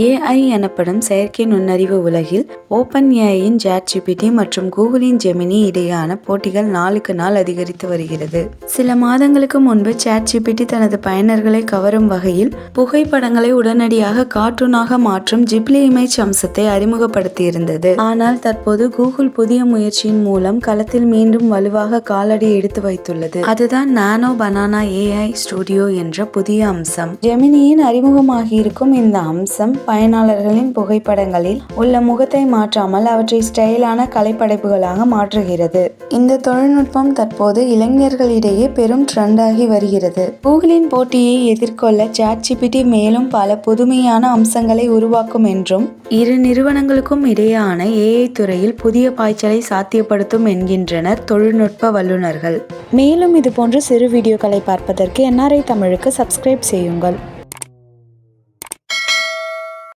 AI எனப்படும் செயற்கை நுண்ணறிவு உலகில் OpenAIயின் ChatGPT மற்றும் கூகுளின் ஜெமினி இடையேயான போட்டிகள் நாளுக்கு நாள் அதிகரித்து வருகிறது. சில மாதங்களுக்கு முன்பு ChatGPT தனது பயனர்களை கவரும் வகையில் புகைப்படங்களை உடனடியாக கார்ட்டூனாக மாற்றும் ஜிப்லி இமேஜ் அம்சத்தை அறிமுகப்படுத்தியிருந்தது. ஆனால் தற்போது கூகுள் புதிய முயற்சியின் மூலம் களத்தில் மீண்டும் வலுவாக காலடி எடுத்து வைத்துள்ளது. அதுதான் நானோ பனானா AI ஸ்டுடியோ என்ற புதிய அம்சம். ஜெமினியின் அறிமுகமாகியிருக்கும் இந்த அம்சம் பயனாளர்களின் புகைப்படங்களில் உள்ள முகத்தை மாற்றாமல் அவற்றை ஸ்டைலான கலைப்படைப்புகளாக மாற்றுகிறது. இந்த தொழில்நுட்பம் தற்போது இளைஞர்களிடையே பெரும் ட்ரெண்டாகி வருகிறது. கூகுளின் போட்டியை எதிர்கொள்ள ChatGPT மேலும் பல புதுமையான அம்சங்களை உருவாக்கும் என்றும் இரு நிறுவனங்களுக்கும் இடையேயான AI துறையில் புதிய பாய்ச்சலை சாத்தியப்படுத்தும் என்கின்றனர் தொழில்நுட்ப வல்லுநர்கள். மேலும் இதுபோன்ற சிறு வீடியோக்களை பார்ப்பதற்கு NRI தமிழுக்கு சப்ஸ்கிரைப் செய்யுங்கள்.